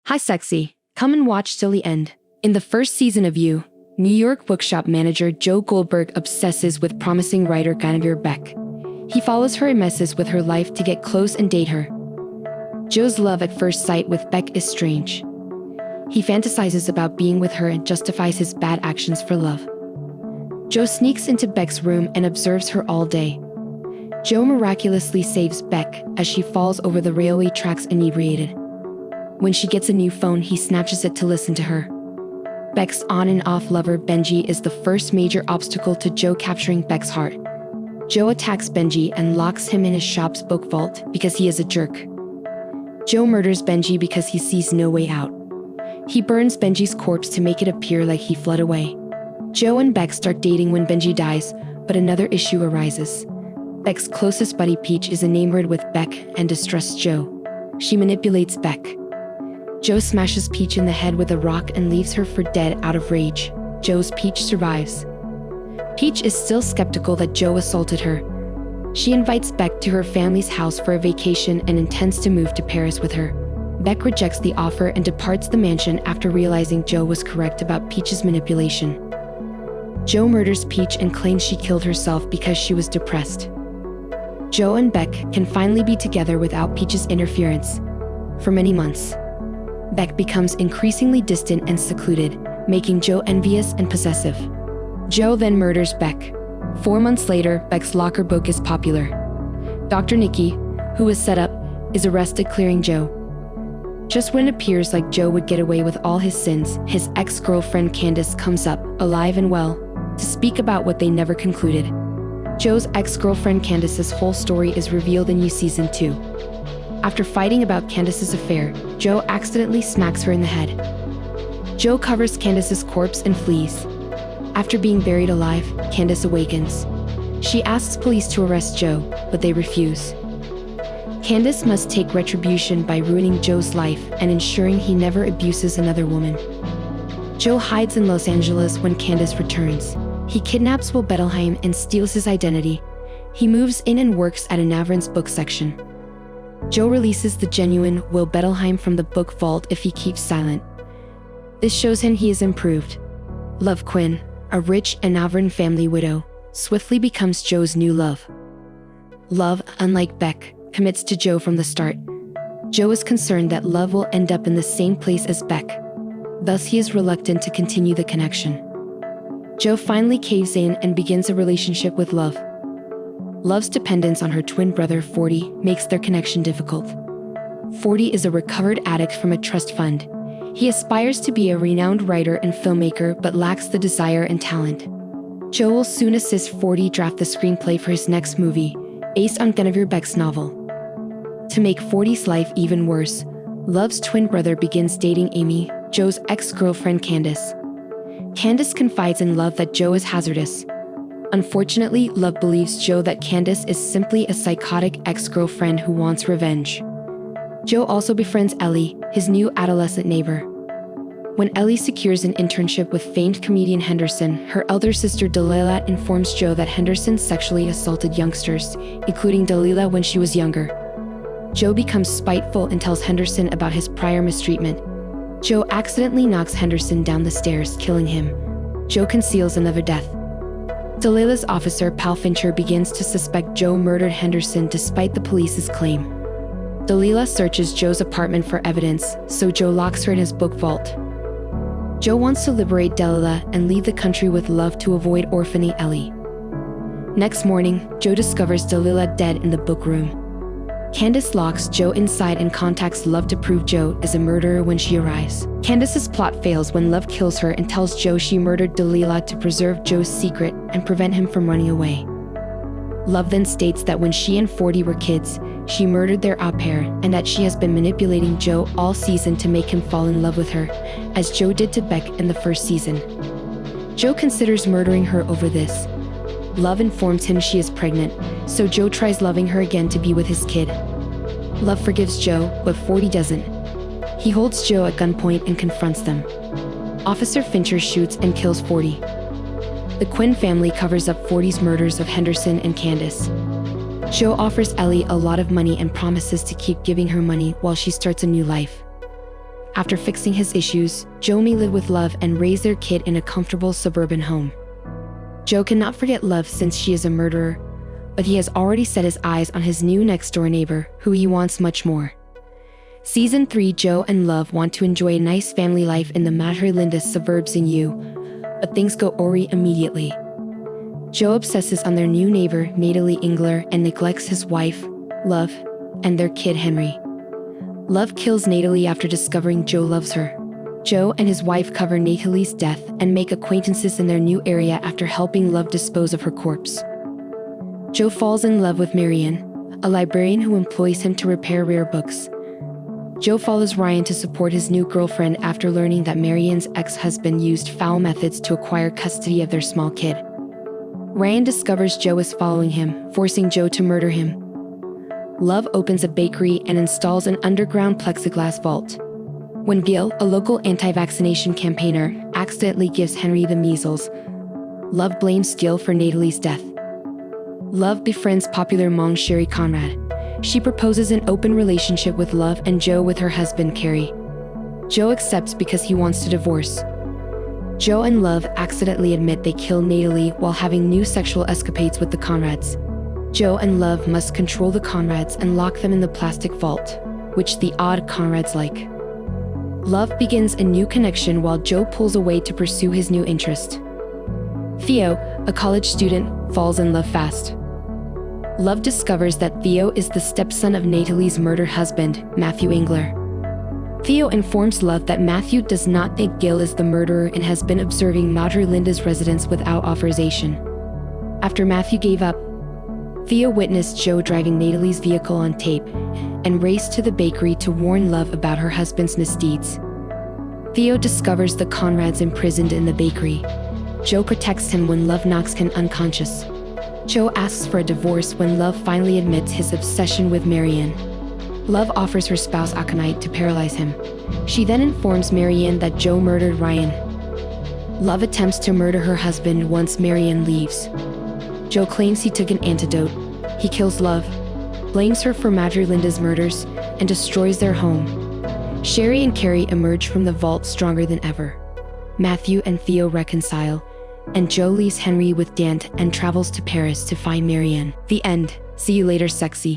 Hi sexy, come and watch till the end. In the first season of You, New York bookshop manager Joe Goldberg obsesses with promising writer Guinevere Beck. He follows her and messes with her life to get close and date her. Joe's love at first sight with Beck is strange. He fantasizes about being with her and justifies his bad actions for love. Joe sneaks into Beck's room and observes her all day. Joe miraculously saves Beck as she falls over the railway tracks inebriated. When she gets a new phone, he snatches it to listen to her. Beck's on and off lover Benji is the first major obstacle to Joe capturing Beck's heart. Joe attacks Benji and locks him in his shop's book vault because he is a jerk. Joe murders Benji because he sees no way out. He burns Benji's corpse to make it appear like he fled away. Joe and Beck start dating when Benji dies, but another issue arises. Beck's closest buddy Peach is enamored with Beck and distrusts Joe. She manipulates Beck. Joe smashes Peach in the head with a rock and leaves her for dead out of rage. Joe's Peach survives. Peach is still skeptical that Joe assaulted her. She invites Beck to her family's house for a vacation and intends to move to Paris with her. Beck rejects the offer and departs the mansion after realizing Joe was correct about Peach's manipulation. Joe murders Peach and claims she killed herself because she was depressed. Joe and Beck can finally be together without Peach's interference. For many months, Beck becomes increasingly distant and secluded, making Joe envious and possessive. Joe then murders Beck. 4 months later, Beck's locker book is popular. Dr. Nikki, who was set up, is arrested clearing Joe. Just when it appears like Joe would get away with all his sins, his ex-girlfriend Candace comes up, alive and well, to speak about what they never concluded. Joe's ex-girlfriend Candace's whole story is revealed in You Season 2. After fighting about Candace's affair, Joe accidentally smacks her in the head. Joe covers Candace's corpse and flees. After being buried alive, Candace awakens. She asks police to arrest Joe, but they refuse. Candace must take retribution by ruining Joe's life and ensuring he never abuses another woman. Joe hides in Los Angeles when Candace returns. He kidnaps Will Bettelheim and steals his identity. He moves in and works at Anavrin's book section. Joe releases the genuine Will Bettelheim from the book vault if he keeps silent. This shows him he is improved. Love Quinn, a rich Anavrin family widow, swiftly becomes Joe's new love. Love, unlike Beck, commits to Joe from the start. Joe is concerned that Love will end up in the same place as Beck. Thus, he is reluctant to continue the connection. Joe finally caves in and begins a relationship with Love. Love's dependence on her twin brother, 40, makes their connection difficult. 40 is a recovered addict from a trust fund. He aspires to be a renowned writer and filmmaker but lacks the desire and talent. Joe will soon assist 40 draft the screenplay for his next movie, based on Guinevere Beck's novel. To make 40's life even worse, Love's twin brother begins dating Amy, Joe's ex-girlfriend Candace. Candace confides in Love that Joe is hazardous. Unfortunately, Love believes Joe that Candace is simply a psychotic ex-girlfriend who wants revenge. Joe also befriends Ellie, his new adolescent neighbor. When Ellie secures an internship with famed comedian Henderson, her elder sister Delilah informs Joe that Henderson sexually assaulted youngsters, including Delilah when she was younger. Joe becomes spiteful and tells Henderson about his prior mistreatment. Joe accidentally knocks Henderson down the stairs, killing him. Joe conceals another death. Delilah's officer, Pal Fincher, begins to suspect Joe murdered Henderson despite the police's claim. Delilah searches Joe's apartment for evidence, so Joe locks her in his book vault. Joe wants to liberate Delilah and leave the country with Love to avoid orphaning Ellie. Next morning, Joe discovers Delilah dead in the book room. Candace locks Joe inside and contacts Love to prove Joe is a murderer when she arrives. Candace's plot fails when Love kills her and tells Joe she murdered Delilah to preserve Joe's secret and prevent him from running away. Love then states that when she and 40 were kids, she murdered their au pair and that she has been manipulating Joe all season to make him fall in love with her, as Joe did to Beck in the first season. Joe considers murdering her over this. Love informs him she is pregnant, so Joe tries loving her again to be with his kid. Love forgives Joe, but 40 doesn't. He holds Joe at gunpoint and confronts them. Officer Fincher shoots and kills 40. The Quinn family covers up 40's murders of Henderson and Candace. Joe offers Ellie a lot of money and promises to keep giving her money while she starts a new life. After fixing his issues, Joe may live with Love and raise their kid in a comfortable suburban home. Joe cannot forget Love since she is a murderer, but he has already set his eyes on his new next-door neighbor, who he wants much more. Season 3, Joe and Love want to enjoy a nice family life in the Madrid suburbs in U, but things go awry immediately. Joe obsesses on their new neighbor, Natalie Engler, and neglects his wife, Love, and their kid Henry. Love kills Natalie after discovering Joe loves her. Joe and his wife cover Natalie's death and make acquaintances in their new area after helping Love dispose of her corpse. Joe falls in love with Marianne, a librarian who employs him to repair rare books. Joe follows Ryan to support his new girlfriend after learning that Marianne's ex-husband used foul methods to acquire custody of their small kid. Ryan discovers Joe is following him, forcing Joe to murder him. Love opens a bakery and installs an underground plexiglass vault. When Gil, a local anti-vaccination campaigner, accidentally gives Henry the measles, Love blames Gil for Natalie's death. Love befriends popular monk Sherry Conrad. She proposes an open relationship with Love and Joe with her husband Carrie. Joe accepts because he wants to divorce. Joe and Love accidentally admit they killed Natalie while having new sexual escapades with the Conrads. Joe and Love must control the Conrads and lock them in the plastic vault, which the odd Conrads like. Love begins a new connection while Joe pulls away to pursue his new interest. Theo, a college student, falls in love fast. Love discovers that Theo is the stepson of Natalie's murdered husband, Matthew Engler. Theo informs Love that Matthew does not think Gil is the murderer and has been observing Madrid residence without authorization. After Matthew gave up, Theo witnessed Joe driving Natalie's vehicle on tape and raced to the bakery to warn Love about her husband's misdeeds. Theo discovers the Conrads imprisoned in the bakery. Joe protects him when Love knocks him unconscious. Joe asks for a divorce when Love finally admits his obsession with Marianne. Love offers her spouse Aconite to paralyze him. She then informs Marianne that Joe murdered Ryan. Love attempts to murder her husband once Marianne leaves. Joe claims he took an antidote. He kills Love, blames her for Madrilinda's murders, and destroys their home. Sherry and Carrie emerge from the vault stronger than ever. Matthew and Theo reconcile, and Joe leaves Henry with Dante and travels to Paris to find Marianne. The end. See you later, sexy.